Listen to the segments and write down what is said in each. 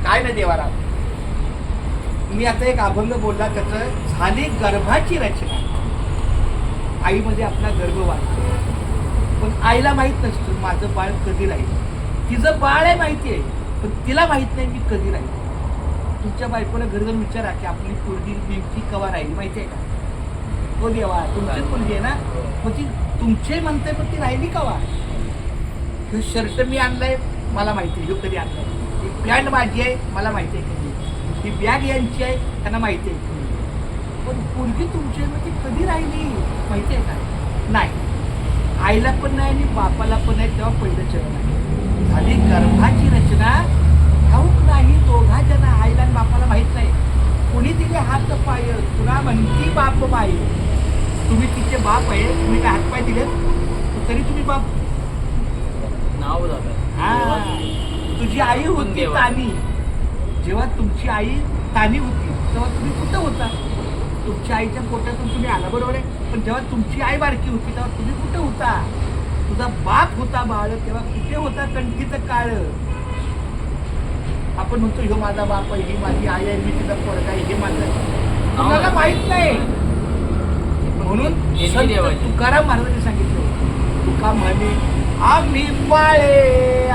काय नाही देवा राव. मी आता एक अभंग बोलला त्याचं झाली गर्भाची रचना. आईमध्ये आपला गर्भ वाढतो पण आईला माहित नसतं माझं बाळ कधी राहील. तिचं बाळ आहे माहिती आहे पण तिला माहित नाही मी कधी राहील. तुमच्या बायकोला घरी जाऊन विचारा की आपली पोरगी नेमकी कवा राहील माहिती आहे का. हो देवा तुमचीच मुलगी आहे ना मग ती तुमचे म्हणते पण ती राहिली कवा. हे शर्ट मी आणलाय मला माहिती आहे कधी आणलाय. ही पॅन्ट माझी आहे मला माहिती आहे कधी. ही बॅग यांची आहे त्यांना माहिती आहे पण पोरगी तुमची आहे मग ती कधी राहिली माहिती आहे का नाही. आईला पण नाही आणि बापाला पण नाही. तेव्हा पहिलं चरण आहे. झाली गर्भाची रचना ठाऊक नाही दोघा जना आईला आणि बापाला माहित नाही. कुणी तिने हात पाय तुला म्हणती बाप माय. तुम्ही तिचे बाप आहे तुम्ही काय हातपाय दिलेत तरी तुम्ही बाप नाव झालं. हा तुझी आई होती तानी. जेव्हा तुमची आई तानी होती तेव्हा तुम्ही कुठं होता. तुमच्या आईच्या पोटातून तुम्ही आला बरोबर आहे पण जेव्हा तुमची आई बारकी होती तेव्हा तुम्ही कुठं होता. तुझा बाप होता बाळ तेव्हा कुठे होता कंठीचं काळ. आपण म्हणतो ह्यो माझा बाप आहे ही माझी आई आहे मी तिचा पोरगा आहे हे माझं तुम्हाला माहित नाही. म्हणून तुकाराम महाराजांनी सांगितलं तुका म्हणे आम्ही बाळे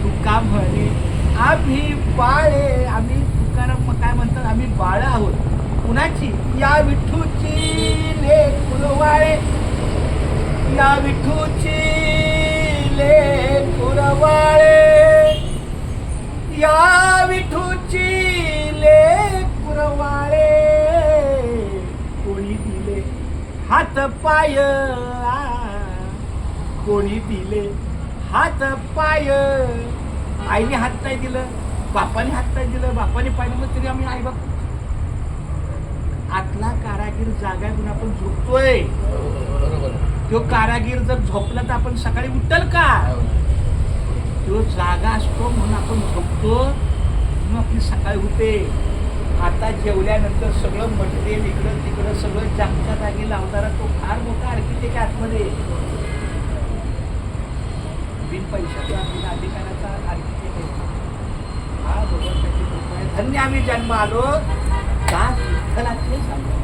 तुका म्हणे आम्ही बाळे. आम्ही तुकाराम काय म्हणतात आम्ही बाळ आहोत. कुणाची या विठूची लेकुरवाळे. या विठूची लेकुरवाळे. या विठूची लेकुरवाळे. कोणी दिले हात पाय कोणी दिले हात पाय. आईने हात नाही दिलं बापाने हात नाही दिलं बापाने पाहिलं मग तरी आम्ही आई बाप. आतला कारागीर जागा म्हणून आपण झोपतोय. तो कारागीर जर झोपला तर आपण सकाळी उठल का. तो जागा असतो म्हणून आपण झोपतो म्हणून आपली सकाळी होते. आता जेवल्यानंतर सगळं मटेरियल इकडं तिकडं सगळं जागच्या जागी लावणारा तो फार मोठा आर्किटेक्ट आतमध्ये. बिन पैशाचा बिन अधिकाराचा आर्किटेक्ट आहे. हा बरोबर त्याची कृपा आहे. धन्य आम्ही जन्म आलो दास विठ्ठलाचे सांगा.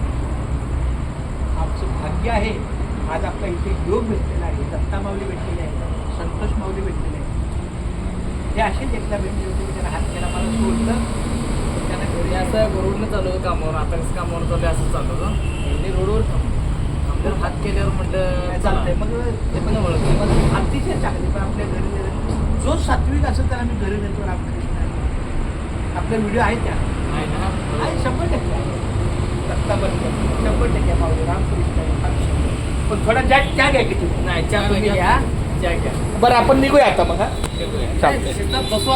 आमचं भाग्य आहे आज आपला इथे योग भेटलेला आहे. दत्ता माऊली भेटलेले आहे संतोष माऊली भेटलेले आहे. ते असेच एकदा भेटले होते मी त्याला हात केला मला सोडलं त्यांना घरी असं रोडनं चालू होतं कामावर. आता कसं कामावर चालू असं चालू होतं ते रोडवर थांबून हात केल्यावर म्हटलं चालतंय. मग ते पण ओळख अतिशय चांगले पण आपल्या घरी जो सात्विक असेल त्याला मी घरी नेतो. रामकृष्ण आपले व्हिडिओ आहेत त्या आहे ना आहे 100% आहे. दत्ताबद्दल 100% माऊली रामकृष्ण. पण थोडा चहा घ्या की तुम्ही. नाही चहा घ्या. बरं आपण निघूया आता मग. हा बसू